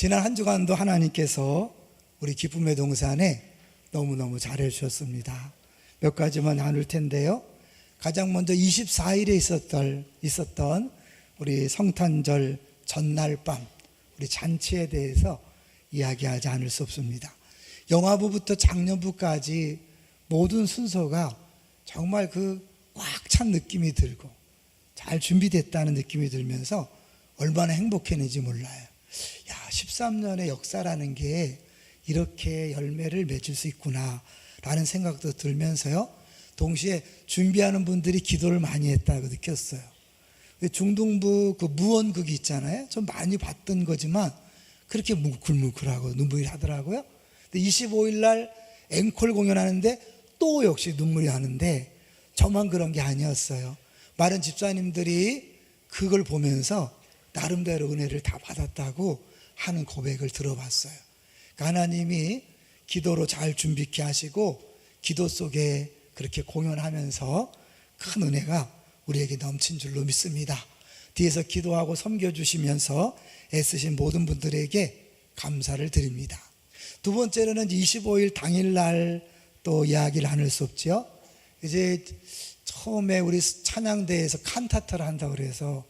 지난 한 주간도 하나님께서 우리 기쁨의 동산에 너무너무 잘해 주셨습니다. 몇 가지만 나눌 텐데요. 가장 먼저 24일에 있었던 우리 성탄절 전날 밤 우리 잔치에 대해서 이야기하지 않을 수 없습니다. 영화부부터 장려부까지 모든 순서가 정말 그 꽉 찬 느낌이 들고 잘 준비됐다는 느낌이 들면서 얼마나 행복했는지 몰라요. 13년의 역사라는 게 이렇게 열매를 맺을 수 있구나 라는 생각도 들면서요, 동시에 준비하는 분들이 기도를 많이 했다고 느꼈어요. 중등부 그 무언극이 있잖아요. 좀 많이 봤던 거지만 그렇게 뭉클뭉클하고 눈물이 나더라고요. 근데 25일 날 앵콜 공연하는데 또 역시 눈물이 나는데 저만 그런 게 아니었어요. 많은 집사님들이 그걸 보면서 나름대로 은혜를 다 받았다고 하는 고백을 들어봤어요. 그러니까 하나님이 기도로 잘 준비케 하시고 기도 속에 그렇게 공연하면서 큰 은혜가 우리에게 넘친 줄로 믿습니다. 뒤에서 기도하고 섬겨주시면서 애쓰신 모든 분들에게 감사를 드립니다. 두 번째로는 25일 당일날 또 이야기를 나눌 수 없죠. 이제 처음에 우리 찬양대에서 칸타타를 한다고 그래서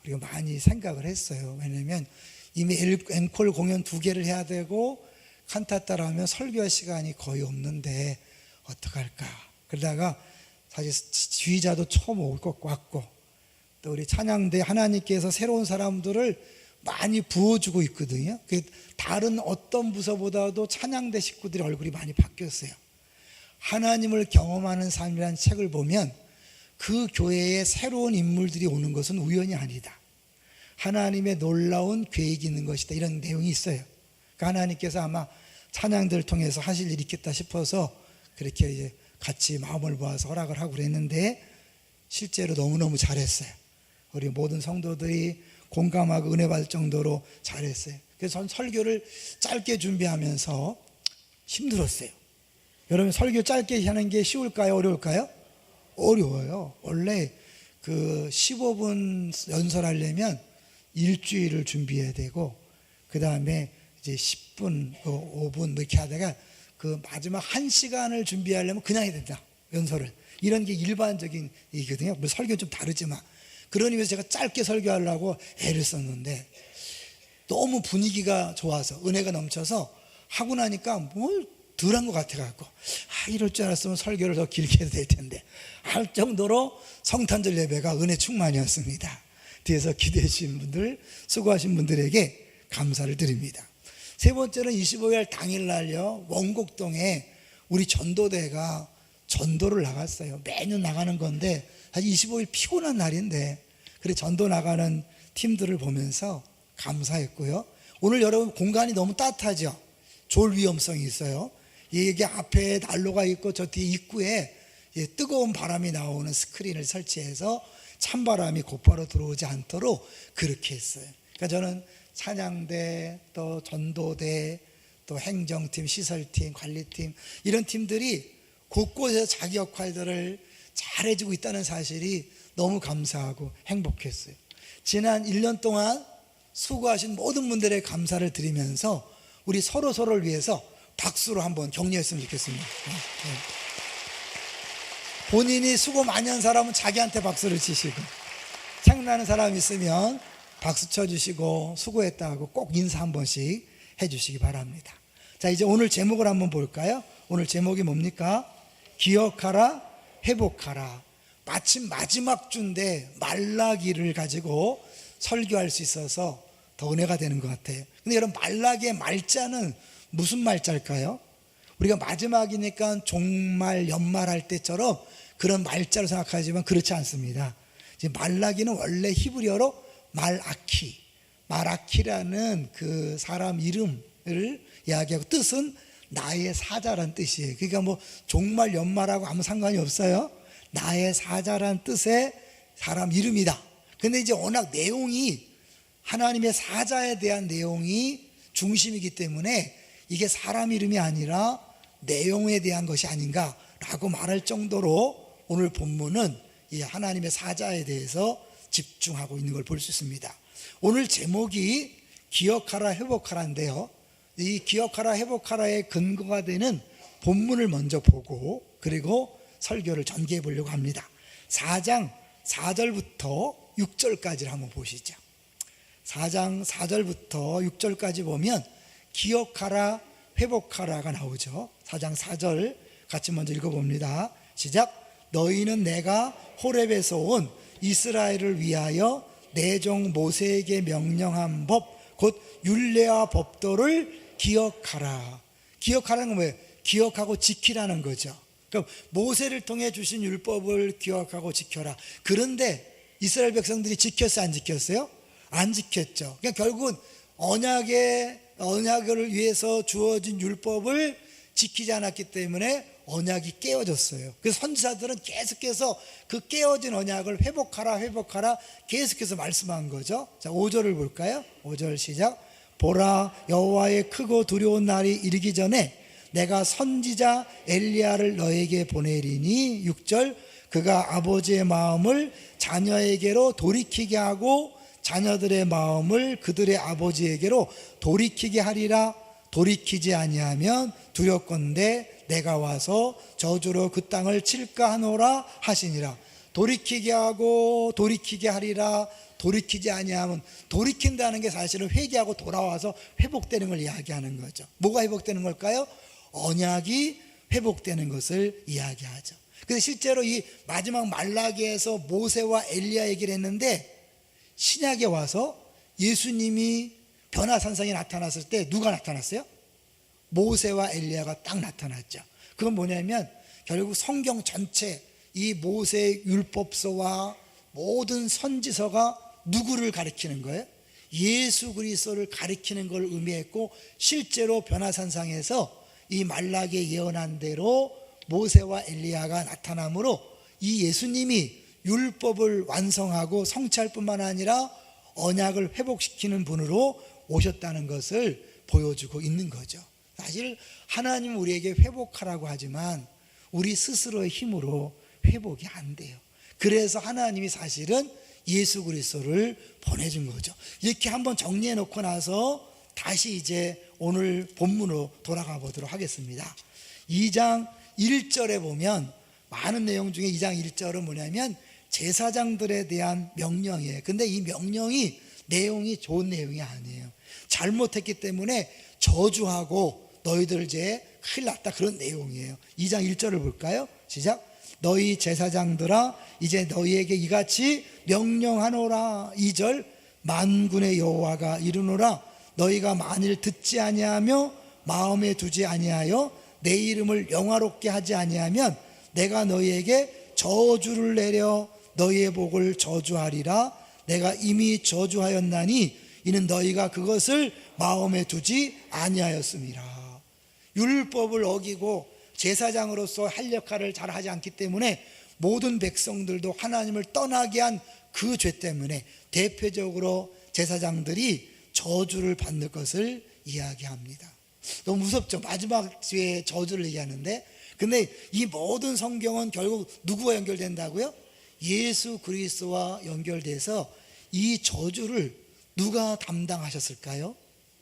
우리가 많이 생각을 했어요. 왜냐면 이미 앵콜 공연 2개를 해야 되고 칸타타를 하면 설교할 시간이 거의 없는데 어떡할까. 그러다가 사실 지휘자도 처음 올 것 같고 또 우리 찬양대 하나님께서 새로운 사람들을 많이 부어주고 있거든요. 다른 어떤 부서보다도 찬양대 식구들의 얼굴이 많이 바뀌었어요. 하나님을 경험하는 삶이라는 책을 보면 그 교회에 새로운 인물들이 오는 것은 우연이 아니다. 하나님의 놀라운 계획이 있는 것이다. 이런 내용이 있어요. 그러니까 하나님께서 아마 찬양들을 통해서 하실 일이 있겠다 싶어서 그렇게 이제 같이 마음을 모아서 허락을 하고 그랬는데 실제로 너무너무 잘했어요. 우리 모든 성도들이 공감하고 은혜 받을 정도로 잘했어요. 그래서 전 설교를 짧게 준비하면서 힘들었어요. 여러분, 설교 짧게 하는 게 쉬울까요? 어려울까요? 어려워요. 원래 그 15분 연설하려면 일주일을 준비해야 되고 그 다음에 이제 10분, 5분 이렇게 하다가 그 마지막 1시간을 준비하려면 그냥 해야 된다. 연설을. 이런 게 일반적인 얘기거든요. 물론 설교는 좀 다르지만. 그런 의미에서 제가 짧게 설교하려고 애를 썼는데 너무 분위기가 좋아서 은혜가 넘쳐서 하고 나니까 뭘 덜한 것 같아갖고 이럴 줄 알았으면 설교를 더 길게 해도 될 텐데 할 정도로 성탄절 예배가 은혜 충만이었습니다. 뒤에서 기도해 주신 분들, 수고하신 분들에게 감사를 드립니다. 세 번째는 25일 당일날요, 원곡동에 우리 전도대가 전도를 나갔어요. 매년 나가는 건데 사실 25일 피곤한 날인데 그래 전도 나가는 팀들을 보면서 감사했고요. 오늘 여러분 공간이 너무 따뜻하죠. 졸 위험성이 있어요. 이게 앞에 난로가 있고 저 뒤에 입구에 뜨거운 바람이 나오는 스크린을 설치해서 찬바람이 곧바로 들어오지 않도록 그렇게 했어요. 그러니까 저는 찬양대, 또 전도대, 또 행정팀, 시설팀, 관리팀 이런 팀들이 곳곳에서 자기 역할들을 잘해주고 있다는 사실이 너무 감사하고 행복했어요. 지난 1년 동안 수고하신 모든 분들의 감사를 드리면서 우리 서로를 위해서 박수로 한번 격려했으면 좋겠습니다. 본인이 수고 많이 한 사람은 자기한테 박수를 치시고 생각나는 사람 있으면 박수 쳐주시고 수고했다고 꼭 인사 한 번씩 해주시기 바랍니다. 자, 이제 오늘 제목을 한번 볼까요? 오늘 제목이 뭡니까? 기억하라, 회복하라. 마침 마지막 주인데 말라기를 가지고 설교할 수 있어서 더 은혜가 되는 것 같아요. 근데 여러분, 말라기의 말자는 무슨 말자일까요? 우리가 마지막이니까 종말, 연말할 때처럼 그런 말자로 생각하지만 그렇지 않습니다. 말라기는 원래 히브리어로 말아키라는 그 사람 이름을 이야기하고 뜻은 나의 사자란 뜻이에요. 그러니까 뭐 종말, 연말하고 아무 상관이 없어요. 나의 사자란 뜻의 사람 이름이다. 근데 이제 워낙 내용이 하나님의 사자에 대한 내용이 중심이기 때문에 이게 사람 이름이 아니라 내용에 대한 것이 아닌가라고 말할 정도로 오늘 본문은 이 하나님의 사자에 대해서 집중하고 있는 걸 볼 수 있습니다. 오늘 제목이 기억하라 회복하라인데요, 이 기억하라 회복하라의 근거가 되는 본문을 먼저 보고 그리고 설교를 전개해 보려고 합니다. 4장 4절부터 6절까지를 한번 보시죠. 4장 4절부터 6절까지 보면 기억하라 회복하라가 나오죠. 4장 4절 같이 먼저 읽어봅니다. 시작. 너희는 내가 호렙에서 온 이스라엘을 위하여 내 종 모세에게 명령한 법 곧 율례와 법도를 기억하라. 기억하라는 건 뭐예요? 기억하고 지키라는 거죠. 그럼 모세를 통해 주신 율법을 기억하고 지켜라. 그런데 이스라엘 백성들이 지켰어요, 안 지켰어요? 안 지켰죠. 그러니까 결국은 언약을 위해서 주어진 율법을 지키지 않았기 때문에 언약이 깨어졌어요. 그래서 선지자들은 계속해서 그 깨어진 언약을 회복하라 계속해서 말씀한 거죠. 자, 5절을 볼까요? 5절 시작. 보라, 여호와의 크고 두려운 날이 이르기 전에 내가 선지자 엘리야를 너에게 보내리니. 6절. 그가 아버지의 마음을 자녀에게로 돌이키게 하고 자녀들의 마음을 그들의 아버지에게로 돌이키게 하리라. 돌이키지 아니하면 두렵건대 내가 와서 저주로 그 땅을 칠까 하노라 하시니라. 돌이키게 하고 돌이키게 하리라. 돌이키지 아니하면, 돌이킨다는 게 사실은 회개하고 돌아와서 회복되는 걸 이야기하는 거죠. 뭐가 회복되는 걸까요? 언약이 회복되는 것을 이야기하죠. 근데 실제로 이 마지막 말라기에서 모세와 엘리야 얘기를 했는데, 신약에 와서 예수님이 변화산상에 나타났을 때 누가 나타났어요? 모세와 엘리야가 딱 나타났죠. 그건 뭐냐면 결국 성경 전체 이 모세의 율법서와 모든 선지서가 누구를 가리키는 거예요? 예수 그리스도를 가리키는 걸 의미했고, 실제로 변화산상에서 이 말라기에 예언한 대로 모세와 엘리야가 나타남으로 이 예수님이 율법을 완성하고 성취할 뿐만 아니라 언약을 회복시키는 분으로 오셨다는 것을 보여주고 있는 거죠. 사실 하나님은 우리에게 회복하라고 하지만 우리 스스로의 힘으로 회복이 안 돼요. 그래서 하나님이 사실은 예수 그리스도를 보내준 거죠. 이렇게 한번 정리해 놓고 나서 다시 이제 오늘 본문으로 돌아가 보도록 하겠습니다. 2장 1절에 보면 많은 내용 중에 2장 1절은 뭐냐면 제사장들에 대한 명령이에요. 근데 이 명령이 내용이 좋은 내용이 아니에요. 잘못했기 때문에 저주하고 너희들 이제 큰일 났다, 그런 내용이에요. 2장 1절을 볼까요? 시작. 너희 제사장들아 이제 너희에게 이같이 명령하노라. 2절. 만군의 여호와가 이르노라. 너희가 만일 듣지 아니하며 마음에 두지 아니하여 내 이름을 영화롭게 하지 아니하면 내가 너희에게 저주를 내려 너희의 복을 저주하리라. 내가 이미 저주하였나니 이는 너희가 그것을 마음에 두지 아니하였음이라. 율법을 어기고 제사장으로서 할 역할을 잘 하지 않기 때문에 모든 백성들도 하나님을 떠나게 한 그 죄 때문에 대표적으로 제사장들이 저주를 받는 것을 이야기합니다. 너무 무섭죠? 마지막 주에 저주를 얘기하는데, 근데 이 모든 성경은 결국 누구와 연결된다고요? 예수 그리스도와 연결돼서 이 저주를 누가 담당하셨을까요?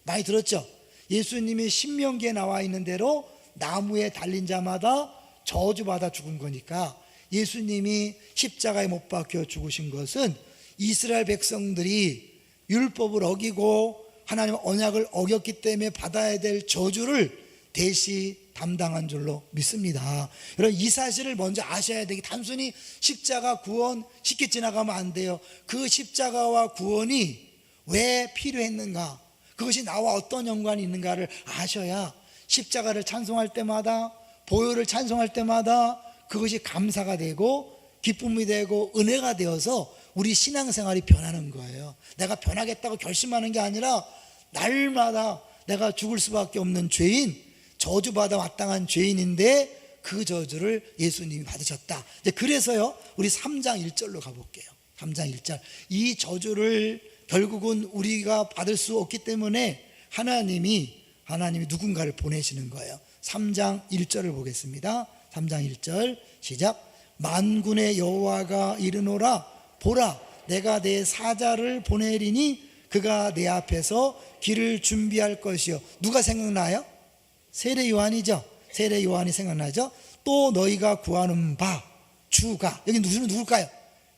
많이 들었죠? 예수님이 신명기에 나와 있는 대로 나무에 달린 자마다 저주받아 죽은 거니까, 예수님이 십자가에 못 박혀 죽으신 것은 이스라엘 백성들이 율법을 어기고 하나님 언약을 어겼기 때문에 받아야 될 저주를 대신 담당한 줄로 믿습니다. 여러분, 이 사실을 먼저 아셔야 되기, 단순히 십자가 구원 쉽게 지나가면 안 돼요. 그 십자가와 구원이 왜 필요했는가, 그것이 나와 어떤 연관이 있는가를 아셔야 십자가를 찬송할 때마다, 보혈을 찬송할 때마다 그것이 감사가 되고 기쁨이 되고 은혜가 되어서 우리 신앙생활이 변하는 거예요. 내가 변하겠다고 결심하는 게 아니라 날마다 내가 죽을 수밖에 없는 죄인, 저주받아 마땅한 죄인인데 그 저주를 예수님이 받으셨다. 이제 그래서요, 우리 3장 1절로 가볼게요. 3장 1절. 이 저주를 결국은 우리가 받을 수 없기 때문에 하나님이 누군가를 보내시는 거예요. 3장 1절을 보겠습니다. 3장 1절 시작. 만군의 여호와가 이르노라. 보라, 내가 내 사자를 보내리니 그가 내 앞에서 길을 준비할 것이요. 누가 생각나요? 세례 요한이죠. 세례 요한이 생각나죠. 또 너희가 구하는 바 주가, 여기 누굴까요?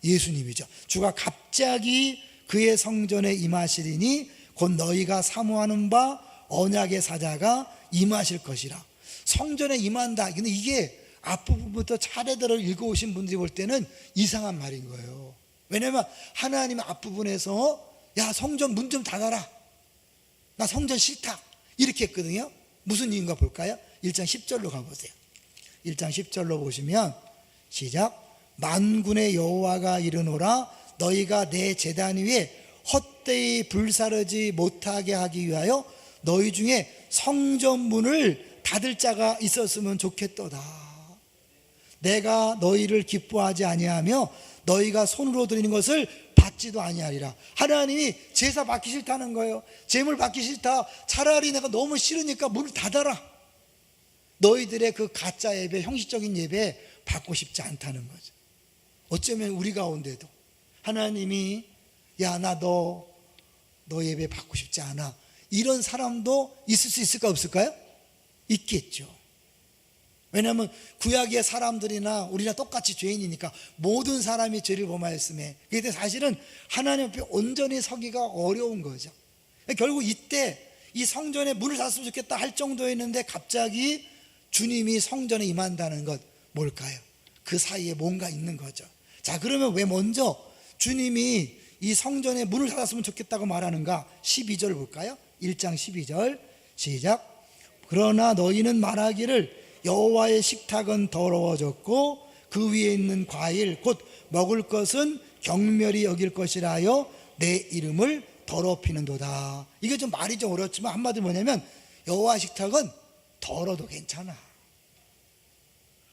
예수님이죠. 주가 갑자기 그의 성전에 임하시리니 곧 너희가 사모하는 바 언약의 사자가 임하실 것이라. 성전에 임한다. 근데 이게 앞부분부터 차례대로 읽어오신 분들이 볼 때는 이상한 말인 거예요. 왜냐하면 하나님 앞부분에서 야, 성전 문 좀 닫아라, 나 성전 싫다, 이렇게 했거든요. 무슨 이유인가 볼까요? 1장 10절로 가보세요. 1장 10절로 보시면 시작. 만군의 여호와가 이르노라 너희가 내 제단 위에 헛되이 불사르지 못하게 하기 위하여 너희 중에 성전 문을 닫을 자가 있었으면 좋겠도다. 내가 너희를 기뻐하지 아니하며 너희가 손으로 드리는 것을 받지도 아니하리라. 하나님이 제사 받기 싫다는 거예요. 제물 받기 싫다. 차라리 내가 너무 싫으니까 문을 닫아라. 너희들의 그 가짜 예배, 형식적인 예배 받고 싶지 않다는 거죠. 어쩌면 우리 가운데도 하나님이 야, 나 너 예배 받고 싶지 않아, 이런 사람도 있을 수 있을까 없을까요? 있겠죠. 왜냐하면 구약의 사람들이나 우리나 똑같이 죄인이니까 모든 사람이 죄를 범하였음에, 그런데 사실은 하나님 앞에 온전히 서기가 어려운 거죠. 결국 이때 이 성전에 문을 닫았으면 좋겠다 할 정도였는데 갑자기 주님이 성전에 임한다는 것, 뭘까요? 그 사이에 뭔가 있는 거죠. 자, 그러면 왜 먼저 주님이 이 성전에 문을 닫았으면 좋겠다고 말하는가? 12절 볼까요? 1장 12절 시작. 그러나 너희는 말하기를 여호와의 식탁은 더러워졌고 그 위에 있는 과일 곧 먹을 것은 경멸히 여길 것이라 하여 내 이름을 더럽히는도다. 이게 좀 말이 좀 어렵지만 한마디로 뭐냐면 여호와의 식탁은 더러도 괜찮아.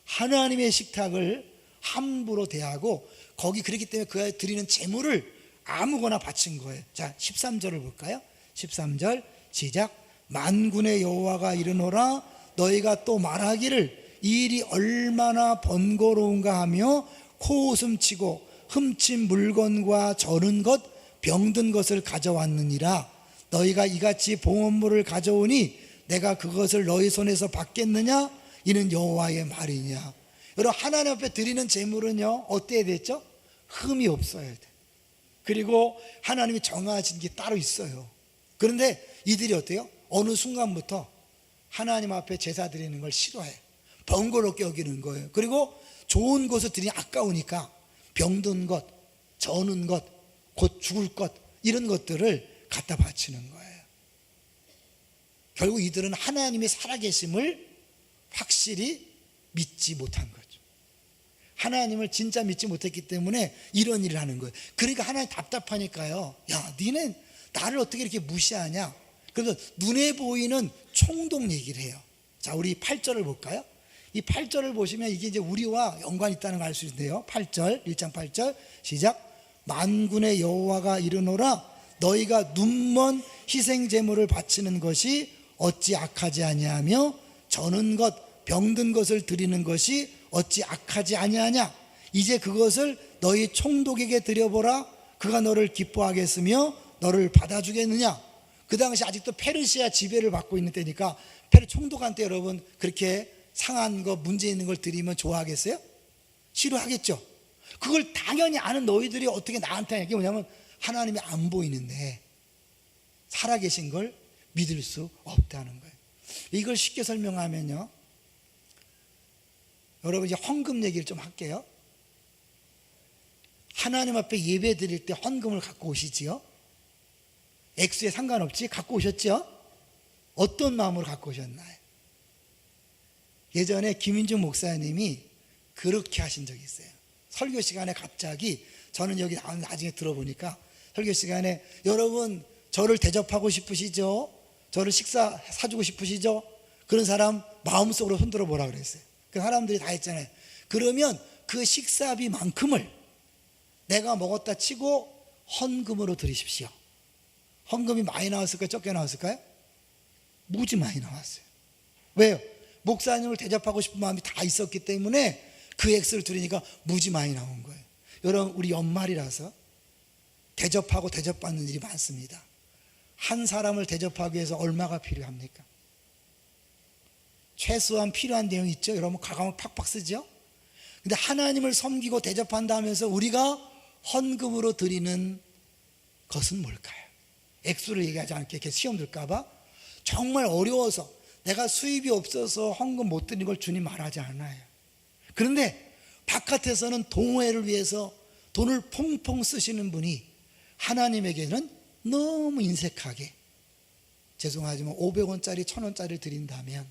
하나님의 식탁을 함부로 대하고 거기 그렇기 때문에 그에 드리는 제물을 아무거나 바친 거예요. 자, 13절을 볼까요? 13절 시작. 만군의 여호와가 이르노라 너희가 또 말하기를 이 일이 얼마나 번거로운가 하며 코웃음 치고 훔친 물건과 저른 것 병든 것을 가져왔느니라. 너희가 이같이 봉헌물을 가져오니 내가 그것을 너희 손에서 받겠느냐? 이는 여호와의 말이냐. 여러분, 하나님 앞에 드리는 제물은요 어때야 됐죠? 흠이 없어야 돼. 그리고 하나님이 정하신 게 따로 있어요. 그런데 이들이 어때요? 어느 순간부터 하나님 앞에 제사 드리는 걸 싫어해. 번거롭게 여기는 거예요. 그리고 좋은 것을 드리니 아까우니까 병든 것, 저는 것, 곧 죽을 것, 이런 것들을 갖다 바치는 거예요. 결국 이들은 하나님이 살아계심을 확실히 믿지 못한 거죠. 하나님을 진짜 믿지 못했기 때문에 이런 일을 하는 거예요. 그러니까 하나님 답답하니까요. 야, 니네 나를 어떻게 이렇게 무시하냐? 그래서 눈에 보이는 총동 얘기를 해요. 자, 우리 8절을 볼까요? 이 8절을 보시면 이게 이제 우리와 연관이 있다는 걸 알 수 있는데요. 8절, 1장 8절 시작. 만군의 여호와가 이르노라 너희가 눈먼 희생 제물을 바치는 것이 어찌 악하지 아니하며 저는 것 병든 것을 드리는 것이 어찌 악하지 아니하냐. 이제 그것을 너희 총독에게 드려보라. 그가 너를 기뻐하겠으며 너를 받아주겠느냐. 그 당시 아직도 페르시아 지배를 받고 있는 때니까 페르 총독한테 여러분 그렇게 상한 거 문제 있는 걸 드리면 좋아하겠어요? 싫어하겠죠. 그걸 당연히 아는 너희들이 어떻게 나한테 얘기해. 뭐냐면 하나님이 안 보이는데 살아계신 걸 믿을 수 없다는 거예요. 이걸 쉽게 설명하면요, 여러분 이제 헌금 얘기를 좀 할게요. 하나님 앞에 예배 드릴 때 헌금을 갖고 오시지요? 액수에 상관없이 갖고 오셨죠? 어떤 마음으로 갖고 오셨나요? 예전에 김인중 목사님이 그렇게 하신 적이 있어요. 설교 시간에 갑자기, 저는 여기 나중에 들어보니까 설교 시간에 여러분 저를 대접하고 싶으시죠? 저를 식사 사주고 싶으시죠? 그런 사람 마음속으로 손들어 보라 그랬어요. 그 사람들이 다 했잖아요. 그러면 그 식사비만큼을 내가 먹었다 치고 헌금으로 드리십시오. 헌금이 많이 나왔을까요? 적게 나왔을까요? 무지 많이 나왔어요. 왜요? 목사님을 대접하고 싶은 마음이 다 있었기 때문에 그 액수를 드리니까 무지 많이 나온 거예요. 여러분, 우리 연말이라서 대접하고 대접받는 일이 많습니다. 한 사람을 대접하기 위해서 얼마가 필요합니까? 최소한 필요한 내용이 있죠. 여러분 가감을 팍팍 쓰죠. 근데 하나님을 섬기고 대접한다 하면서 우리가 헌금으로 드리는 것은 뭘까요? 액수를 얘기하지 않게 이렇게 시험 들까봐 정말 어려워서 내가 수입이 없어서 헌금 못 드리는 걸 주님 말하지 않아요. 그런데 바깥에서는 동호회를 위해서 돈을 퐁퐁 쓰시는 분이 하나님에게는 너무 인색하게, 죄송하지만 500원짜리 1000원짜리를 드린다면,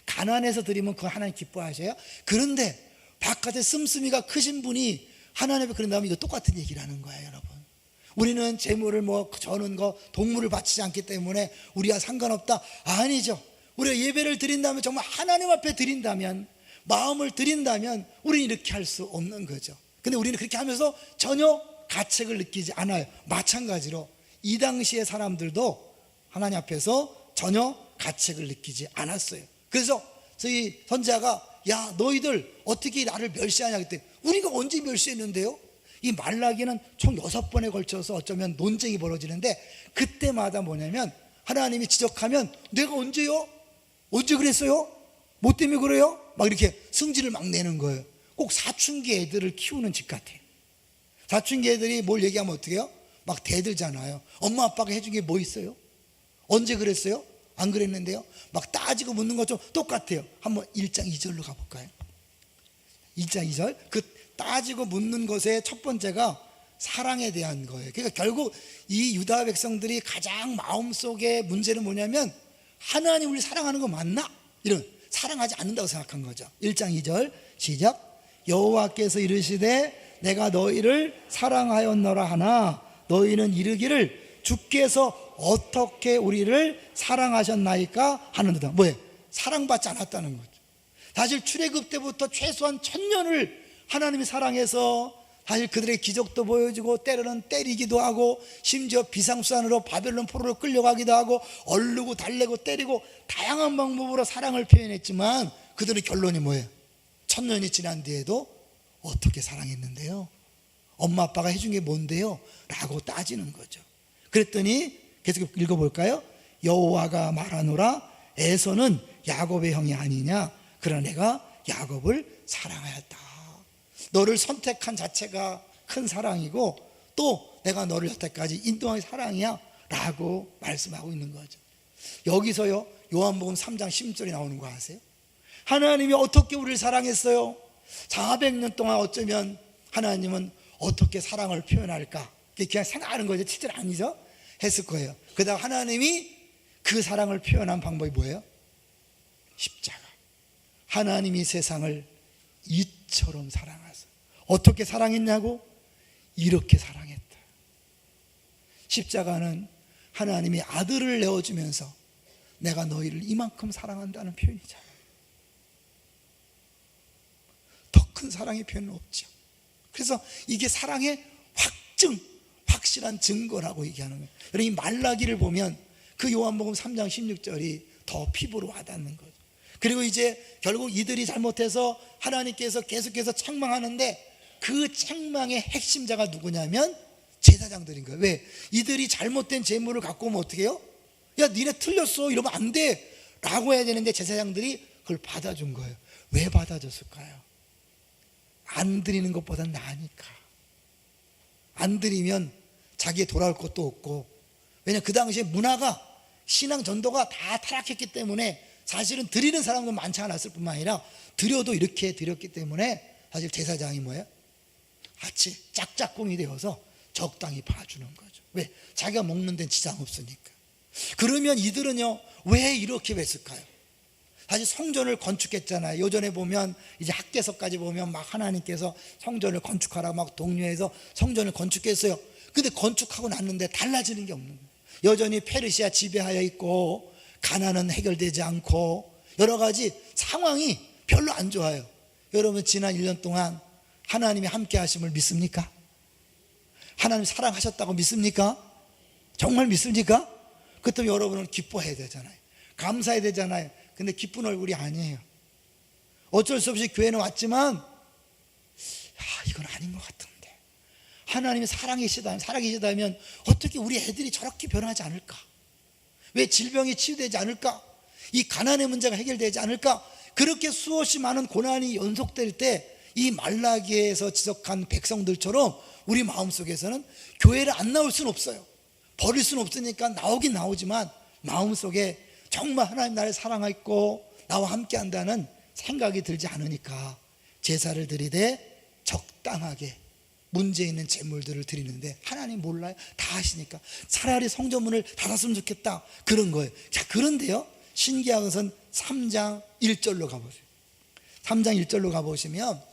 가난해서 드리면 그거 하나님 기뻐하셔요? 그런데 바깥에 씀씀이가 크신 분이 하나님 앞에 그런다면 이거 똑같은 얘기를 하는 거예요. 여러분, 우리는 재물을 저는 거 동물을 바치지 않기 때문에 우리와 상관없다. 아니죠. 우리가 예배를 드린다면, 정말 하나님 앞에 드린다면, 마음을 드린다면 우리는 이렇게 할 수 없는 거죠. 근데 우리는 그렇게 하면서 전혀 가책을 느끼지 않아요. 마찬가지로 이 당시의 사람들도 하나님 앞에서 전혀 가책을 느끼지 않았어요. 그래서 저희 선지자가 야 너희들 어떻게 나를 멸시하냐 그때, 우리가 언제 멸시했는데요? 이 말라기는 총 6번에 걸쳐서 어쩌면 논쟁이 벌어지는데, 그때마다 뭐냐면 하나님이 지적하면 내가 언제요? 언제 그랬어요? 뭐 때문에 그래요? 막 이렇게 승질을 막 내는 거예요. 꼭 사춘기 애들을 키우는 집 같아요. 사춘기 애들이 뭘 얘기하면 어떻게 해요? 막 대들잖아요. 엄마 아빠가 해준 게 뭐 있어요? 언제 그랬어요? 안 그랬는데요? 막 따지고 묻는 것좀 똑같아요. 한번 1장 2절로 가볼까요? 1장 2절, 그 따지고 묻는 것의 첫 번째가 사랑에 대한 거예요. 그러니까 결국 이 유다 백성들이 가장 마음속에 문제는 뭐냐면, 하나님을 사랑하는 거 맞나? 이런, 사랑하지 않는다고 생각한 거죠. 1장 2절 시작. 여호와께서 이르시되 내가 너희를 사랑하였노라 하나 너희는 이르기를 주께서 어떻게 우리를 사랑하셨나이까 하는도다. 뭐예요? 사랑받지 않았다는 거죠. 사실 출애굽 때부터 최소한 1000년을 하나님이 사랑해서 사실 그들의 기적도 보여주고 때로는 때리기도 하고 심지어 비상수단으로 바벨론 포로로 끌려가기도 하고 얼르고 달래고 때리고 다양한 방법으로 사랑을 표현했지만 그들의 결론이 뭐예요? 1000년이 지난 뒤에도 어떻게 사랑했는데요? 엄마 아빠가 해준 게 뭔데요? 라고 따지는 거죠. 그랬더니 계속 읽어볼까요? 여호와가 말하노라 에서는 야곱의 형이 아니냐, 그러나 내가 야곱을 사랑하였다. 너를 선택한 자체가 큰 사랑이고 또 내가 너를 여태까지 인도한 사랑이야 라고 말씀하고 있는 거죠. 여기서요 요한복음 3장 16절이 나오는 거 아세요? 하나님이 어떻게 우리를 사랑했어요? 400년 동안 어쩌면 하나님은 어떻게 사랑을 표현할까 그냥 생각하는 거죠. 실제 아니죠? 했을 거예요. 그러다가 하나님이 그 사랑을 표현한 방법이 뭐예요? 십자가. 하나님이 세상을 이처럼 사랑하사. 어떻게 사랑했냐고? 이렇게 사랑했다. 십자가는 하나님이 아들을 내어주면서 내가 너희를 이만큼 사랑한다는 표현이잖아요. 더 큰 사랑의 표현은 없죠. 그래서 이게 사랑의 확실한 증거라고 얘기하는 거예요. 여러분 이 말라기를 보면 그 요한복음 3장 16절이 더 피부로 와닿는 거죠. 그리고 이제 결국 이들이 잘못해서 하나님께서 계속해서 책망하는데 그 책망의 핵심자가 누구냐면 제사장들인 거예요. 왜? 이들이 잘못된 재물을 갖고 오면 어떻게 해요? 야 니네 틀렸어 이러면 안 돼 라고 해야 되는데 제사장들이 그걸 받아준 거예요. 왜 받아줬을까요? 안 드리는 것보단 나으니까. 안 드리면 자기에 돌아올 것도 없고, 왜냐하면 그 당시에 문화가 신앙 전도가 다 타락했기 때문에 사실은 드리는 사람도 많지 않았을 뿐만 아니라 드려도 이렇게 드렸기 때문에 사실 제사장이 뭐예요? 같이 짝짝꿍이 되어서 적당히 봐주는 거죠. 왜? 자기가 먹는 데는 지장 없으니까. 그러면 이들은요 왜 이렇게 했을까요? 사실 성전을 건축했잖아요. 요전에 보면 이제 학개서까지 보면 막 하나님께서 성전을 건축하라고 막 독려해서 성전을 건축했어요. 근데 건축하고 났는데 달라지는 게 없는 거예요. 여전히 페르시아 지배하여 있고 가난은 해결되지 않고 여러 가지 상황이 별로 안 좋아요. 여러분 지난 1년 동안 하나님이 함께 하심을 믿습니까? 하나님 사랑하셨다고 믿습니까? 정말 믿습니까? 그렇다면 여러분은 기뻐해야 되잖아요. 감사해야 되잖아요. 근데 기쁜 얼굴이 아니에요. 어쩔 수 없이 교회는 왔지만 이건 아닌 것 같은데, 하나님이 살아계시다면 어떻게 우리 애들이 저렇게 변하지 않을까? 왜 질병이 치유되지 않을까? 이 가난의 문제가 해결되지 않을까? 그렇게 수없이 많은 고난이 연속될 때 이 말라기에서 지적한 백성들처럼 우리 마음속에서는 교회를 안 나올 수는 없어요. 버릴 수는 없으니까 나오긴 나오지만 마음속에 정말 하나님 나를 사랑하고 나와 함께 한다는 생각이 들지 않으니까 제사를 드리되 적당하게 문제 있는 제물들을 드리는데 하나님 몰라요? 다 하시니까 차라리 성전문을 닫았으면 좋겠다 그런 거예요. 자, 그런데요, 신기하것은 3장 1절로 가보세요. 3장 1절로 가보시면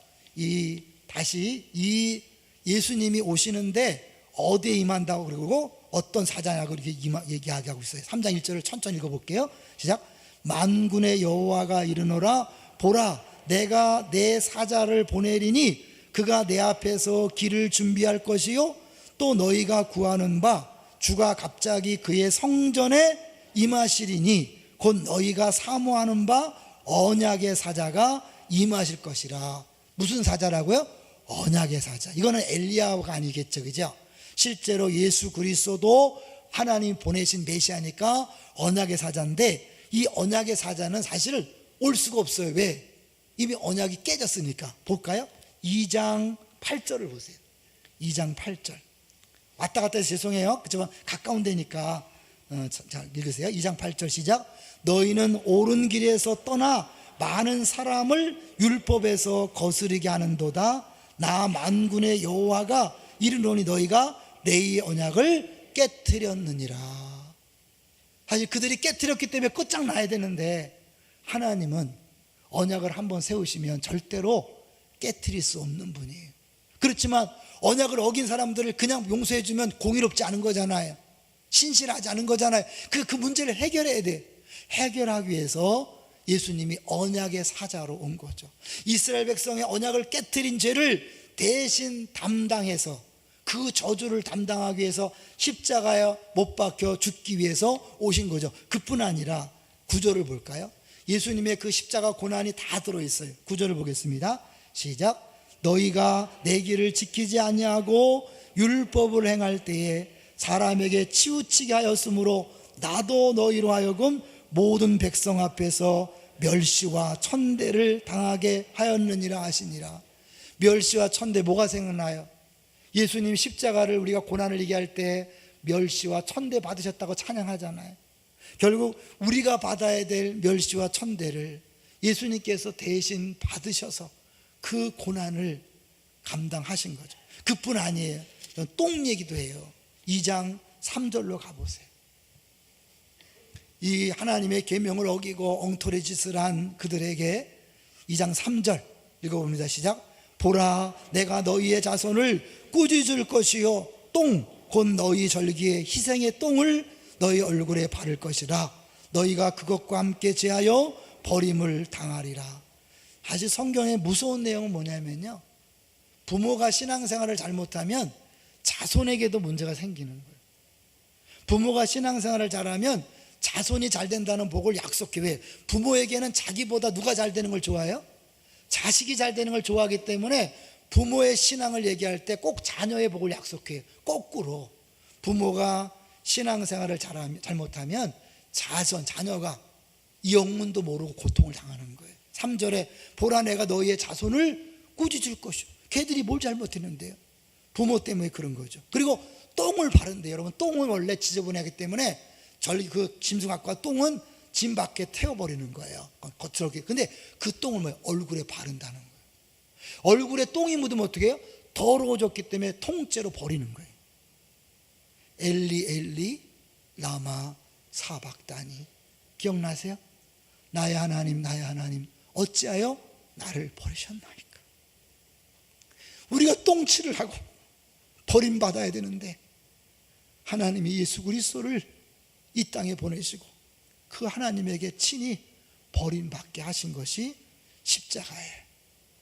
다시 이 예수님이 오시는데 어디에 임한다고 그러고 어떤 사자냐고 이렇게 얘기하고 있어요. 3장 1절을 천천히 읽어볼게요. 시작. 만군의 여호와가 이르노라 보라 내가 내 사자를 보내리니 그가 내 앞에서 길을 준비할 것이요 또 너희가 구하는 바 주가 갑자기 그의 성전에 임하시리니 곧 너희가 사모하는 바 언약의 사자가 임하실 것이라. 무슨 사자라고요? 언약의 사자. 이거는 엘리야가 아니겠죠, 그죠? 실제로 예수 그리스도도 하나님 보내신 메시아니까 언약의 사자인데 이 언약의 사자는 사실 올 수가 없어요. 왜? 이미 언약이 깨졌으니까. 볼까요? 2장 8절을 보세요. 2장 8절. 왔다 갔다 해서 죄송해요. 그렇지만 가까운 데니까 자, 읽으세요. 2장 8절 시작. 너희는 옳은 길에서 떠나 많은 사람을 율법에서 거스르게 하는도다. 나 만군의 여호와가 이르노니 너희가 내 언약을 깨트렸느니라. 사실 그들이 깨트렸기 때문에 끝장나야 되는데 하나님은 언약을 한번 세우시면 절대로 깨트릴 수 없는 분이에요. 그렇지만 언약을 어긴 사람들을 그냥 용서해주면 공의롭지 않은 거잖아요. 신실하지 않은 거잖아요. 그 문제를 해결해야 돼. 해결하기 위해서 예수님이 언약의 사자로 온 거죠. 이스라엘 백성의 언약을 깨트린 죄를 대신 담당해서 그 저주를 담당하기 위해서 십자가에 못 박혀 죽기 위해서 오신 거죠. 그뿐 아니라 구절을 볼까요? 예수님의 그 십자가 고난이 다 들어있어요. 구절을 보겠습니다. 시작. 너희가 내 길을 지키지 아니하고 율법을 행할 때에 사람에게 치우치게 하였으므로 나도 너희로 하여금 모든 백성 앞에서 멸시와 천대를 당하게 하였느니라 하시니라. 멸시와 천대, 뭐가 생각나요? 예수님 십자가를 우리가 고난을 얘기할 때 멸시와 천대 받으셨다고 찬양하잖아요. 결국 우리가 받아야 될 멸시와 천대를 예수님께서 대신 받으셔서 그 고난을 감당하신 거죠. 그뿐 아니에요. 똥 얘기도 해요. 2장 3절로 가보세요. 이 하나님의 계명을 어기고 엉터리 짓을 한 그들에게 2장 3절 읽어봅니다. 시작. 보라 내가 너희의 자손을 꾸짖을 것이요 똥 곧 너희 절기에 희생의 똥을 너희 얼굴에 바를 것이라. 너희가 그것과 함께 제하여 버림을 당하리라. 사실 성경의 무서운 내용은 뭐냐면요, 부모가 신앙생활을 잘못하면 자손에게도 문제가 생기는 거예요. 부모가 신앙생활을 잘하면 자손이 잘 된다는 복을 약속해. 왜? 부모에게는 자기보다 누가 잘 되는 걸 좋아해요? 자식이 잘 되는 걸 좋아하기 때문에 부모의 신앙을 얘기할 때 꼭 자녀의 복을 약속해요. 거꾸로 부모가 신앙생활을 잘못하면 자녀가 이 영문도 모르고 고통을 당하는 거예요. 3절에 보라 내가 너희의 자손을 꾸짖을 것이요. 걔들이 뭘 잘못했는데요? 부모 때문에 그런 거죠. 그리고 똥을 바른대요. 여러분, 똥은 원래 지저분하기 때문에 그 짐승학과 똥은 짐 밖에 태워버리는 거예요. 겉으로. 근데 그 똥을 뭐예요? 얼굴에 바른다는 거예요. 얼굴에 똥이 묻으면 어떻게 해요? 더러워졌기 때문에 통째로 버리는 거예요. 엘리 엘리 라마 사박다니. 기억나세요? 나의 하나님 나의 하나님 어찌하여 나를 버리셨나이까. 우리가 똥칠을 하고 버림받아야 되는데 하나님이 예수 그리스도를 이 땅에 보내시고 그 하나님에게 친히 버림받게 하신 것이 십자가의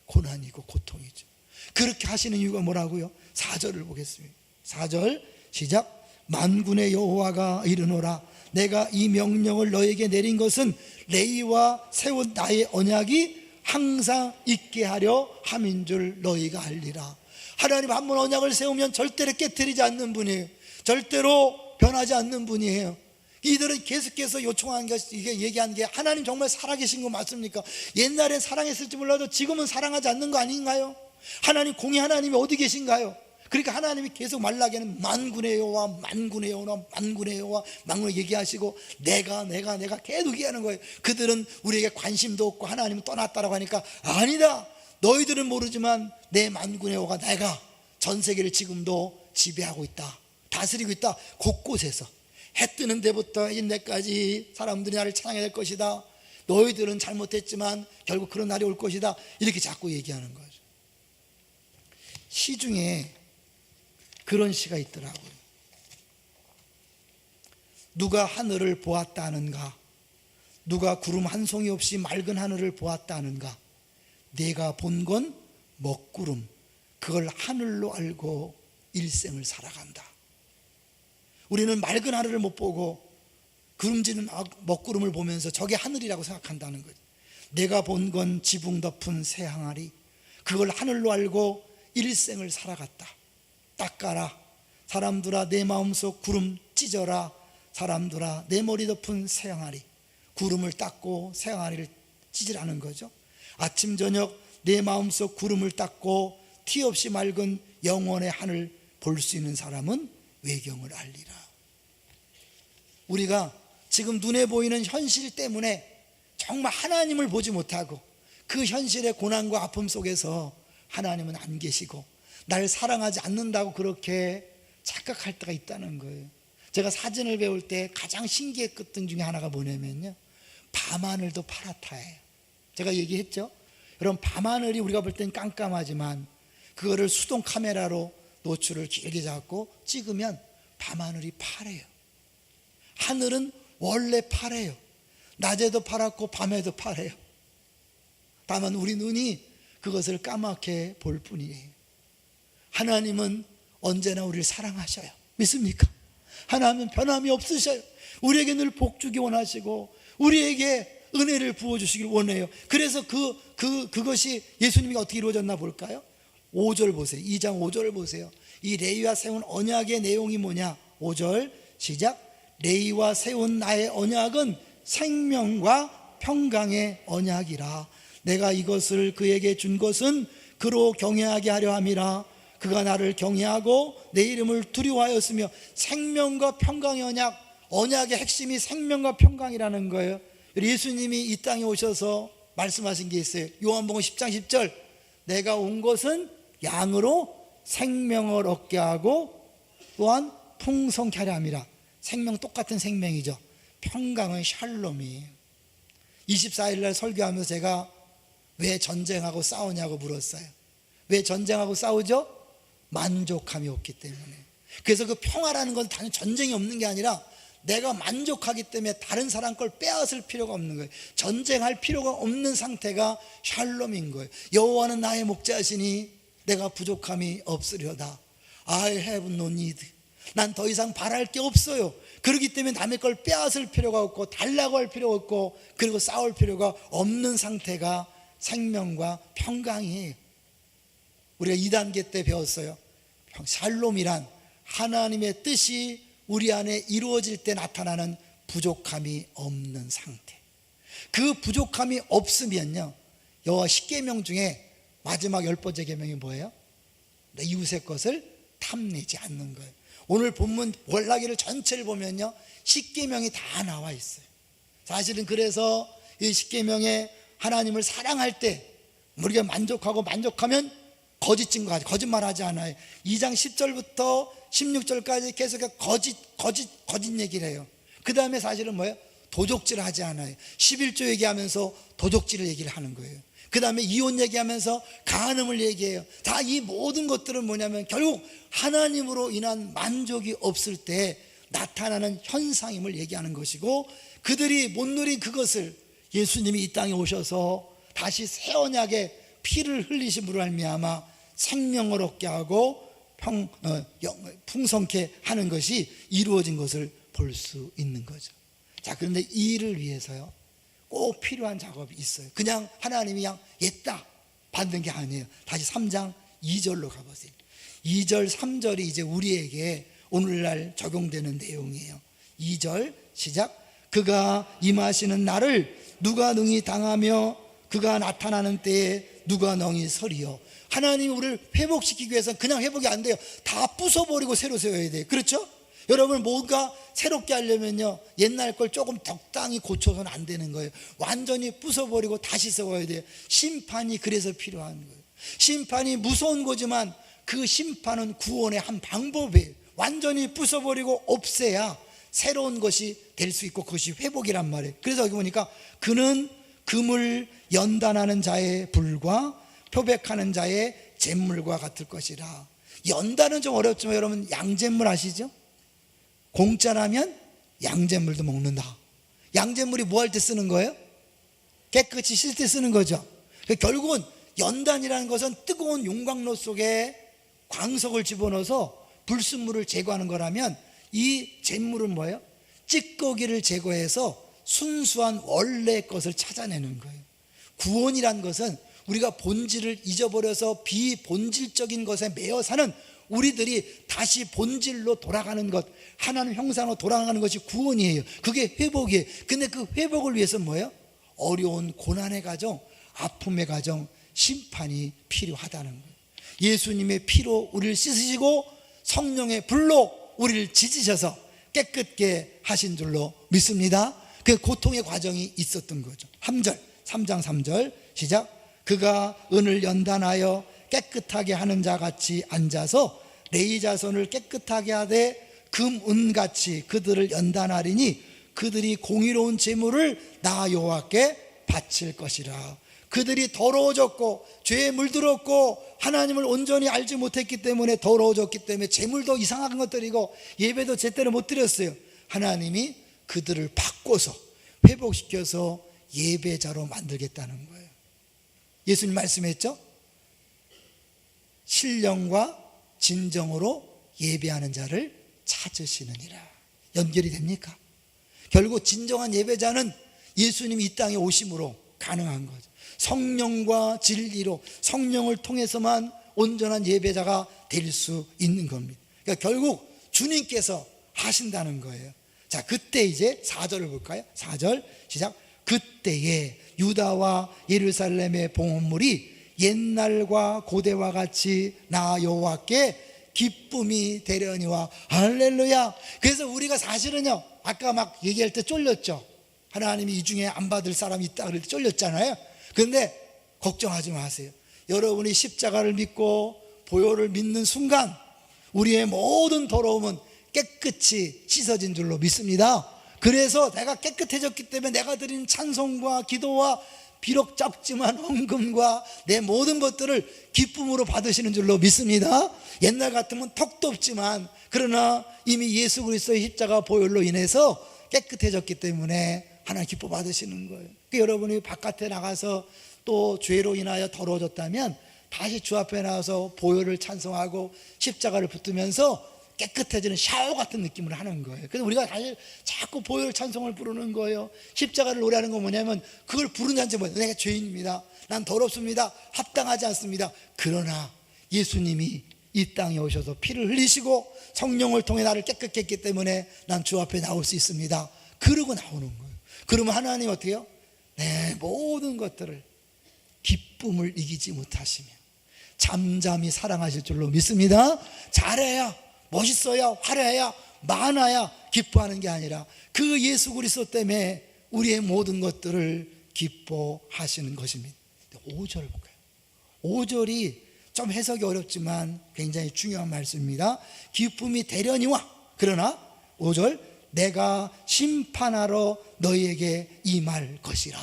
고난이고 고통이죠. 그렇게 하시는 이유가 뭐라고요? 4절을 보겠습니다. 4절 시작. 만군의 여호와가 이르노라 내가 이 명령을 너에게 내린 것은 레위와 세운 나의 언약이 항상 있게 하려 함인 줄 너희가 알리라. 하나님 한 번 언약을 세우면 절대로 깨트리지 않는 분이에요. 절대로 변하지 않는 분이에요. 이들은 계속해서 요청한 게, 이게 얘기한 게, 하나님 정말 살아계신 거 맞습니까? 옛날엔 사랑했을지 몰라도 지금은 사랑하지 않는 거 아닌가요? 하나님, 공의 하나님이 어디 계신가요? 그러니까 하나님이 계속 말라기는 만군의 여호와, 만군의 여호와, 만군의 여호와, 만군을 얘기하시고 내가 계속 얘기하는 거예요. 그들은 우리에게 관심도 없고 하나님은 떠났다라고 하니까, 아니다, 너희들은 모르지만 내 만군의 여호와가 내가 전 세계를 지금도 지배하고 있다, 다스리고 있다. 곳곳에서 해 뜨는 데부터 인내까지 사람들이 나를 찬양해야 될 것이다. 너희들은 잘못했지만 결국 그런 날이 올 것이다. 이렇게 자꾸 얘기하는 거죠. 시 중에 그런 시가 있더라고요. 누가 하늘을 보았다 하는가? 누가 구름 한 송이 없이 맑은 하늘을 보았다 하는가? 내가 본 건 먹구름, 그걸 하늘로 알고 일생을 살아간다. 우리는 맑은 하늘을 못 보고 구름지는 먹구름을 보면서 저게 하늘이라고 생각한다는 거죠. 내가 본 건 지붕 덮은 새 항아리, 그걸 하늘로 알고 일생을 살아갔다. 닦아라 사람들아, 내 마음속 구름 찢어라. 사람들아, 내 머리 덮은 새 항아리, 구름을 닦고 새 항아리를 찢으라는 거죠. 아침 저녁 내 마음속 구름을 닦고 티 없이 맑은 영원의 하늘 볼 수 있는 사람은 외경을 알리라. 우리가 지금 눈에 보이는 현실 때문에 정말 하나님을 보지 못하고 그 현실의 고난과 아픔 속에서 하나님은 안 계시고 날 사랑하지 않는다고 그렇게 착각할 때가 있다는 거예요. 제가 사진을 배울 때 가장 신기했던 중에 하나가 뭐냐면요, 밤하늘도 파랗다예요. 제가 얘기했죠. 여러분, 밤하늘이 우리가 볼 땐 깜깜하지만 그거를 수동 카메라로 노출을 길게 잡고 찍으면 밤하늘이 파래요. 하늘은 원래 파래요. 낮에도 파랗고 밤에도 파래요. 다만 우리 눈이 그것을 까맣게 볼 뿐이에요. 하나님은 언제나 우리를 사랑하셔요. 믿습니까? 하나님은 변함이 없으셔요. 우리에게 늘 복주기 원하시고 우리에게 은혜를 부어주시길 원해요. 그래서 그것이 예수님이 어떻게 이루어졌나 볼까요? 5절 보세요. 2장 5절을 보세요. 이 레위와 세운 언약의 내용이 뭐냐? 5절 시작. 레위와 세운 나의 언약은 생명과 평강의 언약이라. 내가 이것을 그에게 준 것은 그로 경외하게 하려 함이라. 그가 나를 경외하고 내 이름을 두려워하였으며. 생명과 평강의 언약, 언약의 핵심이 생명과 평강이라는 거예요. 예수님이 이 땅에 오셔서 말씀하신 게 있어요. 요한복음 10장 10절, 내가 온 것은 양으로 생명을 얻게 하고 또한 풍성케 하려 함이라. 생명 똑같은 생명이죠. 평강은 샬롬이에요. 24일 날 설교하면서 제가 왜 전쟁하고 싸우냐고 물었어요. 왜 전쟁하고 싸우죠? 만족함이 없기 때문에. 그래서 그 평화라는 건 단지 전쟁이 없는 게 아니라 내가 만족하기 때문에 다른 사람 걸 빼앗을 필요가 없는 거예요. 전쟁할 필요가 없는 상태가 샬롬인 거예요. 여호와는 나의 목자시니 내가 부족함이 없으려다. I have no need. 난 더 이상 바랄 게 없어요. 그렇기 때문에 남의 걸 빼앗을 필요가 없고 달라고 할 필요가 없고 그리고 싸울 필요가 없는 상태가 생명과 평강이에요. 우리가 2단계 때 배웠어요. 샬롬이란 하나님의 뜻이 우리 안에 이루어질 때 나타나는 부족함이 없는 상태. 그 부족함이 없으면요, 여호와 10계명 중에 마지막 10번째 계명이 뭐예요? 내 이웃의 것을 탐내지 않는 거예요. 오늘 본문 월라기를 전체를 보면요, 10계명이 다 나와 있어요. 사실은 그래서 이 10계명에 하나님을 사랑할 때 우리가 만족하면 거짓말하지 않아요. 2장 10절부터 16절까지 계속 거짓 얘기를 해요. 그 다음에 사실은 뭐예요? 도적질을 하지 않아요. 11조 얘기하면서 도적질을 얘기를 하는 거예요. 그 다음에 이혼 얘기하면서 가늠을 얘기해요. 다 이 모든 것들은 뭐냐면 결국 하나님으로 인한 만족이 없을 때 나타나는 현상임을 얘기하는 것이고, 그들이 못 누린 그것을 예수님이 이 땅에 오셔서 다시 새 언약의 피를 흘리심으로 말미암아 생명을 얻게 하고 풍성케 하는 것이 이루어진 것을 볼 수 있는 거죠. 자, 그런데 이 일을 위해서요, 꼭 필요한 작업이 있어요. 그냥 하나님이 그냥 옛다 받는 게 아니에요. 다시 3장 2절로 가보세요. 2절, 3절이 이제 우리에게 오늘날 적용되는 내용이에요. 2절 시작. 그가 임하시는 날을 누가 능히 당하며 그가 나타나는 때에 누가 능히 서리요. 하나님이 우리를 회복시키기 위해서는 그냥 회복이 안 돼요. 다 부숴버리고 새로 세워야 돼요. 그렇죠? 여러분, 뭔가 새롭게 하려면요, 옛날 걸 조금 적당히 고쳐서는 안 되는 거예요. 완전히 부숴버리고 다시 세워야 돼요. 심판이 그래서 필요한 거예요. 심판이 무서운 거지만 그 심판은 구원의 한 방법이에요. 완전히 부숴버리고 없애야 새로운 것이 될 수 있고 그것이 회복이란 말이에요. 그래서 여기 보니까 그는 금을 연단하는 자의 불과 표백하는 자의 잿물과 같을 것이라. 연단은 좀 어렵지만 여러분, 양잿물 아시죠? 공짜라면 양잿물도 먹는다. 양잿물이 뭐 할 때 쓰는 거예요? 깨끗이 씻을 때 쓰는 거죠. 결국은 연단이라는 것은 뜨거운 용광로 속에 광석을 집어넣어서 불순물을 제거하는 거라면, 이 잿물은 뭐예요? 찌꺼기를 제거해서 순수한 원래 것을 찾아내는 거예요. 구원이란 것은 우리가 본질을 잊어버려서 비본질적인 것에 매여 사는 우리들이 다시 본질로 돌아가는 것, 하나님 형상으로 돌아가는 것이 구원이에요. 그게 회복이에요. 근데 그 회복을 위해서는 뭐예요? 어려운 고난의 과정, 아픔의 과정, 심판이 필요하다는 거예요. 예수님의 피로 우리를 씻으시고 성령의 불로 우리를 지지셔서 깨끗게 하신 줄로 믿습니다. 그 고통의 과정이 있었던 거죠. 3장 3절 시작. 그가 은을 연단하여 깨끗하게 하는 자 같이 앉아서 레위 자손을 깨끗하게 하되 금은같이 그들을 연단하리니 그들이 공의로운 제물을 나 여호와께 바칠 것이라. 그들이 더러워졌고 죄에 물들었고 하나님을 온전히 알지 못했기 때문에 더러워졌기 때문에 제물도 이상한 것들이고 예배도 제대로 못 드렸어요. 하나님이 그들을 바꿔서 회복시켜서 예배자로 만들겠다는 거예요. 예수님 말씀했죠? 신령과 진정으로 예배하는 자를 찾으시느니라. 연결이 됩니까? 결국 진정한 예배자는 예수님이 이 땅에 오심으로 가능한 거죠. 성령과 진리로, 성령을 통해서만 온전한 예배자가 될 수 있는 겁니다. 그러니까 결국 주님께서 하신다는 거예요. 자, 그때 이제 4절을 볼까요? 4절 시작. 그때에 유다와 예루살렘의 봉헌물이 옛날과 고대와 같이 나 여호와께 기쁨이 되려니와. 할렐루야. 그래서 우리가 사실은요, 아까 막 얘기할 때 쫄렸죠. 하나님이 이 중에 안 받을 사람이 있다 그럴 때 쫄렸잖아요. 그런데 걱정하지 마세요. 여러분이 십자가를 믿고 보혈을 믿는 순간 우리의 모든 더러움은 깨끗이 씻어진 줄로 믿습니다. 그래서 내가 깨끗해졌기 때문에 내가 드린 찬송과 기도와 비록 적지만 헌금과 내 모든 것들을 기쁨으로 받으시는 줄로 믿습니다. 옛날 같으면 턱도 없지만 그러나 이미 예수 그리스도의 십자가 보혈로 인해서 깨끗해졌기 때문에 하나님 기뻐 받으시는 거예요. 그러니까 여러분이 바깥에 나가서 또 죄로 인하여 더러워졌다면 다시 주 앞에 나와서 보혈을 찬송하고 십자가를 붙들면서 깨끗해지는 샤워 같은 느낌을 하는 거예요. 그래서 우리가 사실 자꾸 보혈 찬송을 부르는 거예요. 십자가를 노래하는 건 뭐냐면 그걸 부른다는 게 뭐예요? 내가 죄인입니다. 난 더럽습니다. 합당하지 않습니다. 그러나 예수님이 이 땅에 오셔서 피를 흘리시고 성령을 통해 나를 깨끗게 했기 때문에 난 주 앞에 나올 수 있습니다. 그러고 나오는 거예요. 그러면 하나님 어떻게 해요? 내 모든 것들을 기쁨을 이기지 못하시며 잠잠히 사랑하실 줄로 믿습니다. 잘해야, 멋있어야, 화려해야, 많아야 기뻐하는 게 아니라 그 예수 그리스도 때문에 우리의 모든 것들을 기뻐하시는 것입니다. 5절 볼까요? 5절이 좀 해석이 어렵지만 굉장히 중요한 말씀입니다. 기쁨이 되려니와. 그러나 5절, 내가 심판하러 너희에게 임할 것이라.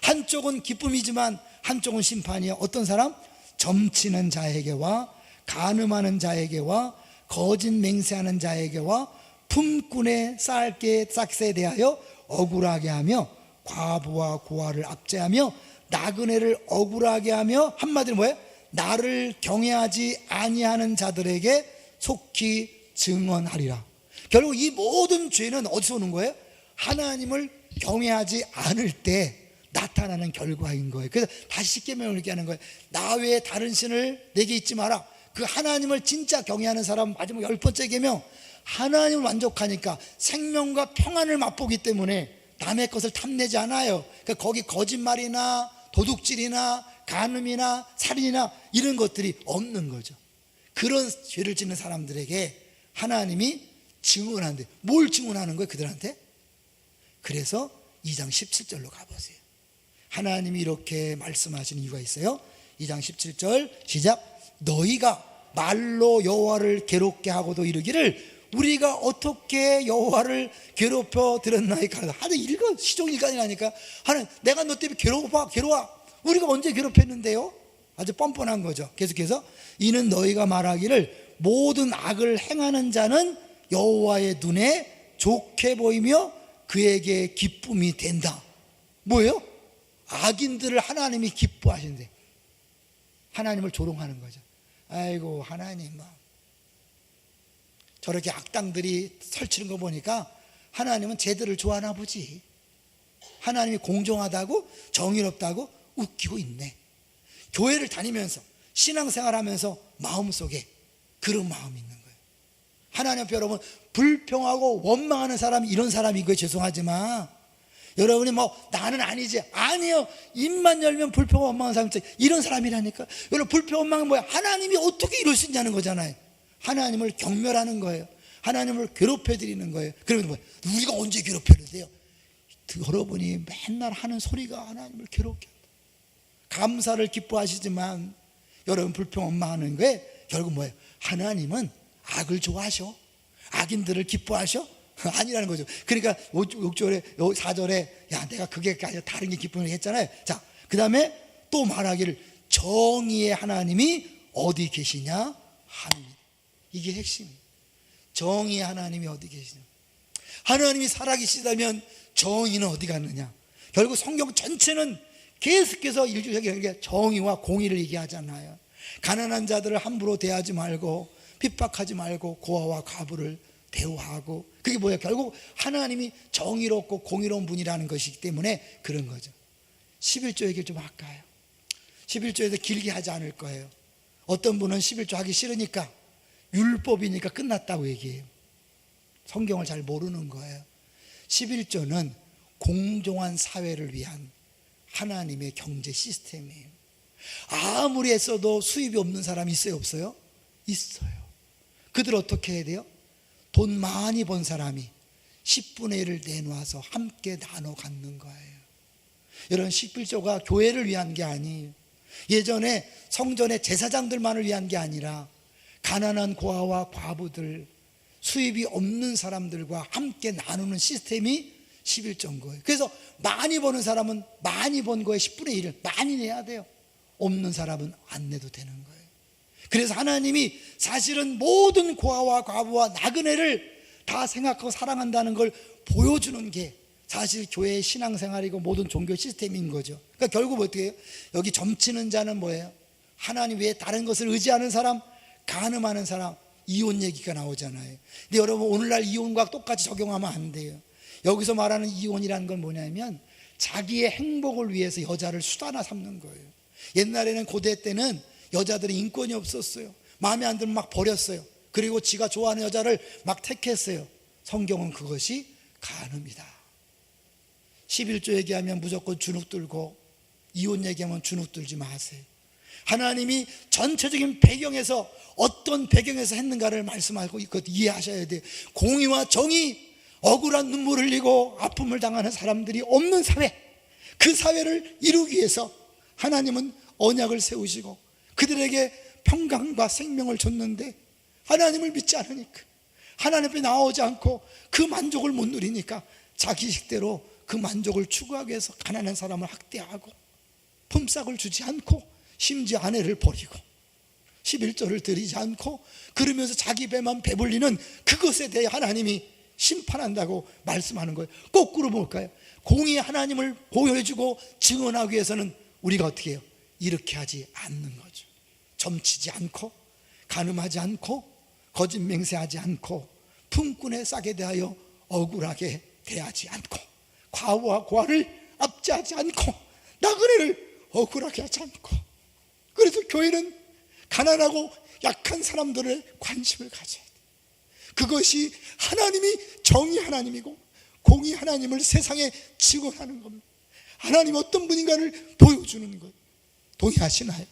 한쪽은 기쁨이지만 한쪽은 심판이야. 어떤 사람? 점치는 자에게와 간음하는 자에게와 거짓 맹세하는 자에게와 품꾼의 싹에 대하여 억울하게 하며 과부와 고아를 압제하며 나그네를 억울하게 하며, 한마디로 뭐예요? 나를 경외하지 아니하는 자들에게 속히 증언하리라. 결국 이 모든 죄는 어디서 오는 거예요? 하나님을 경외하지 않을 때 나타나는 결과인 거예요. 그래서 다시 십계명을 이렇게 하는 거예요. 나 외에 다른 신을 내게 잊지 마라. 그 하나님을 진짜 경외하는 사람 마지막 10번째 계명, 하나님을 만족하니까 생명과 평안을 맛보기 때문에 남의 것을 탐내지 않아요. 그러니까 거기 거짓말이나 도둑질이나 간음이나 살인이나 이런 것들이 없는 거죠. 그런 죄를 짓는 사람들에게 하나님이 증언하는데, 뭘 증언하는 거예요 그들한테? 그래서 2장 17절로 가보세요. 하나님이 이렇게 말씀하시는 이유가 있어요. 2장 17절 시작. 너희가 말로 여호와를 괴롭게 하고도 이르기를 우리가 어떻게 여호와를 괴롭혀 드렸나이까. 하나 읽어, 시종일관이라니까. 하나님, 내가 너 때문에 괴로워. 우리가 언제 괴롭혔는데요? 아주 뻔뻔한 거죠. 계속해서 이는 너희가 말하기를 모든 악을 행하는 자는 여호와의 눈에 좋게 보이며 그에게 기쁨이 된다. 뭐예요? 악인들을 하나님이 기뻐하신대. 하나님을 조롱하는 거죠. 아이고 하나님, 저렇게 악당들이 설치는 거 보니까 하나님은 쟤들을 좋아하나 보지. 하나님이 공정하다고 정의롭다고 웃기고 있네. 교회를 다니면서 신앙생활하면서 마음속에 그런 마음이 있는 거예요. 하나님 앞에 여러분, 불평하고 원망하는 사람이 이런 사람인 거예요. 죄송하지만 여러분이 나는 아니지, 아니요, 입만 열면 불평 원망하는 사람 있죠. 이런 사람이라니까. 여러분, 불평 원망은 뭐야? 하나님이 어떻게 이럴 수 있냐는 거잖아요. 하나님을 경멸하는 거예요. 하나님을 괴롭혀드리는 거예요. 그러면 뭐야? 우리가 언제 괴롭혔는데요? 여러분이 맨날 하는 소리가 하나님을 괴롭게 한다. 감사를 기뻐하시지만 여러분 불평 원망하는 거에 결국 뭐예요? 하나님은 악을 좋아하셔? 악인들을 기뻐하셔? 아니라는 거죠. 그러니까 6절에 4절에 야 내가 그게 아니라 다른 게 기쁨을 했잖아요. 자, 그 다음에 또 말하기를 정의의 하나님이 어디 계시냐 합니다. 이게 핵심이에요. 정의의 하나님이 어디 계시냐. 하나님이 살아계시다면 정의는 어디 갔느냐. 결국 성경 전체는 계속해서 일주일에 정의와 공의를 얘기하잖아요. 가난한 자들을 함부로 대하지 말고 핍박하지 말고 고아와 과부를 대우하고, 그게 뭐예요? 결국 하나님이 정의롭고 공의로운 분이라는 것이기 때문에 그런 거죠. 11조 얘기를 좀 할까요? 11조에서 길게 하지 않을 거예요. 어떤 분은 11조 하기 싫으니까 율법이니까 끝났다고 얘기해요. 성경을 잘 모르는 거예요. 11조는 공정한 사회를 위한 하나님의 경제 시스템이에요. 아무리 했어도 수입이 없는 사람이 있어요, 없어요? 있어요. 그들 어떻게 해야 돼요? 돈 많이 번 사람이 10분의 1을 내놓아서 함께 나눠 갖는 거예요. 여러분, 11조가 교회를 위한 게 아니에요. 예전에 성전의 제사장들만을 위한 게 아니라 가난한 고아와 과부들, 수입이 없는 사람들과 함께 나누는 시스템이 11조인 거예요. 그래서 많이 버는 사람은 많이 번 거에 10분의 1을 많이 내야 돼요. 없는 사람은 안 내도 되는 거예요. 그래서 하나님이 사실은 모든 고아와 과부와 나그네를 다 생각하고 사랑한다는 걸 보여주는 게 사실 교회의 신앙생활이고 모든 종교 시스템인 거죠. 그러니까 결국 어떻게 해요? 여기 점치는 자는 뭐예요? 하나님 외에 다른 것을 의지하는 사람, 간음하는 사람, 이혼 얘기가 나오잖아요. 근데 여러분, 오늘날 이혼과 똑같이 적용하면 안 돼요. 여기서 말하는 이혼이라는 건 뭐냐면 자기의 행복을 위해서 여자를 수단화 삼는 거예요. 옛날에는 고대 때는 여자들이 인권이 없었어요. 마음에 안 들면 막 버렸어요. 그리고 지가 좋아하는 여자를 막 택했어요. 성경은 그것이 간음이다. 11조 얘기하면 무조건 주눅 들고, 이혼 얘기하면 주눅 들지 마세요. 하나님이 전체적인 배경에서 어떤 배경에서 했는가를 말씀하고 있거든요. 이해하셔야 돼요. 공의와 정의, 억울한 눈물 흘리고 아픔을 당하는 사람들이 없는 사회, 그 사회를 이루기 위해서 하나님은 언약을 세우시고 그들에게 평강과 생명을 줬는데 하나님을 믿지 않으니까, 하나님 앞에 나오지 않고 그 만족을 못 누리니까 자기 식대로 그 만족을 추구하기 위해서 가난한 사람을 학대하고 품삯을 주지 않고 심지어 아내를 버리고 11조를 드리지 않고 그러면서 자기 배만 배불리는 그것에 대해 하나님이 심판한다고 말씀하는 거예요. 거꾸로 볼까요? 공의의 하나님을 보여주고 증언하기 위해서는 우리가 어떻게 해요? 이렇게 하지 않는 거죠. 점치지 않고 간음하지 않고 거짓 맹세하지 않고 품꾼에 싸게 대하여 억울하게 대하지 않고 과부와 고아를 압제하지 않고 나그네를 억울하게 하지 않고. 그래서 교회는 가난하고 약한 사람들의 관심을 가져야 돼. 그것이 하나님이 정의 하나님이고 공의 하나님을 세상에 직원하는 겁니다. 하나님 어떤 분인가를 보여주는 것. 동의하시나요?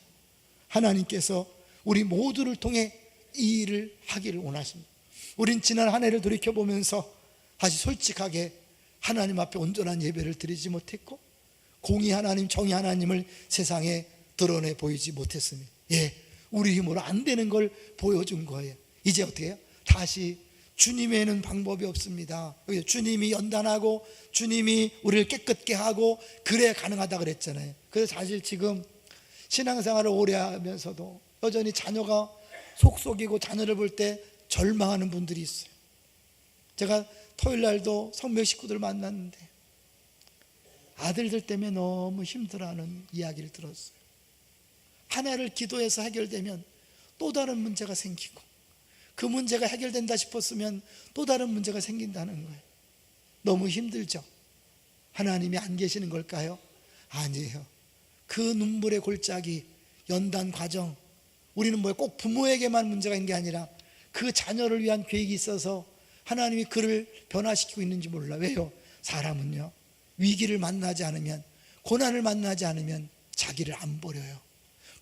하나님께서 우리 모두를 통해 이 일을 하기를 원하십니다. 우린 지난 한 해를 돌이켜보면서 다시 솔직하게 하나님 앞에 온전한 예배를 드리지 못했고 공의 하나님, 정의 하나님을 세상에 드러내 보이지 못했습니다. 우리 힘으로 안 되는 걸 보여준 거예요. 이제 어떻게 해요? 다시 주님에는 방법이 없습니다. 주님이 연단하고 주님이 우리를 깨끗게 하고 그래야 가능하다 그랬잖아요. 그래서 사실 지금 신앙생활을 오래 하면서도 여전히 자녀가 속속이고 자녀를 볼 때 절망하는 분들이 있어요. 제가 토요일 날도 성묘 식구들 만났는데 아들들 때문에 너무 힘들어하는 이야기를 들었어요. 하나를 기도해서 해결되면 또 다른 문제가 생기고 그 문제가 해결된다 싶었으면 또 다른 문제가 생긴다는 거예요. 너무 힘들죠? 하나님이 안 계시는 걸까요? 아니에요. 그 눈물의 골짜기, 연단 과정, 우리는 꼭 부모에게만 문제가 있는 게 아니라 그 자녀를 위한 계획이 있어서 하나님이 그를 변화시키고 있는지 몰라. 왜요? 사람은요, 위기를 만나지 않으면, 고난을 만나지 않으면 자기를 안 버려요.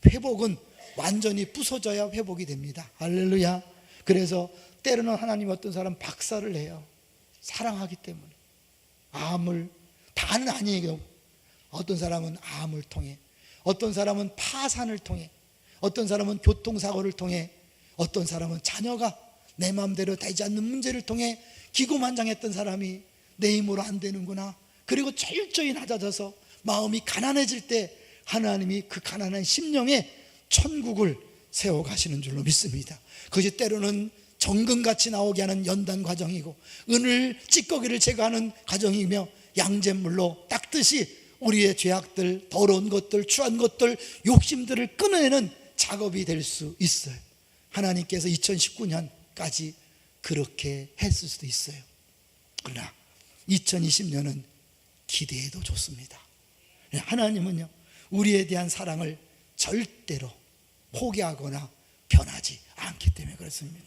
회복은 완전히 부서져야 회복이 됩니다. 할렐루야. 그래서 때로는 하나님 어떤 사람 박살을 내요. 사랑하기 때문에. 암을, 다는 아니에요. 어떤 사람은 암을 통해, 어떤 사람은 파산을 통해, 어떤 사람은 교통사고를 통해, 어떤 사람은 자녀가 내 마음대로 되지 않는 문제를 통해 기고만장했던 사람이 내 힘으로 안 되는구나. 그리고 철저히 낮아져서 마음이 가난해질 때 하나님이 그 가난한 심령에 천국을 세워가시는 줄로 믿습니다. 그것이 때로는 정금같이 나오게 하는 연단 과정이고 은을 찌꺼기를 제거하는 과정이며 양잿물로 닦듯이 우리의 죄악들, 더러운 것들, 추한 것들, 욕심들을 끊어내는 작업이 될 수 있어요. 하나님께서 2019년까지 그렇게 했을 수도 있어요. 그러나 2020년은 기대해도 좋습니다. 하나님은요, 우리에 대한 사랑을 절대로 포기하거나 변하지 않기 때문에 그렇습니다.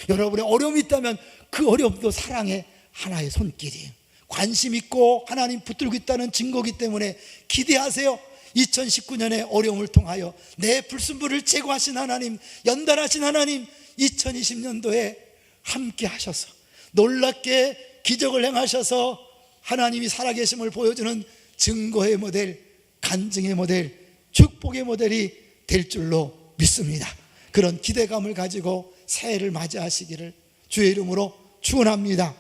여러분의 어려움이 있다면 그 어려움도 사랑의 하나의 손길이에요. 관심 있고 하나님 붙들고 있다는 증거이기 때문에 기대하세요. 2019년의 어려움을 통하여 내 불순물을 제거하신 하나님, 연단하신 하나님, 2020년도에 함께 하셔서 놀랍게 기적을 행하셔서 하나님이 살아계심을 보여주는 증거의 모델, 간증의 모델, 축복의 모델이 될 줄로 믿습니다. 그런 기대감을 가지고 새해를 맞이하시기를 주의 이름으로 축원합니다.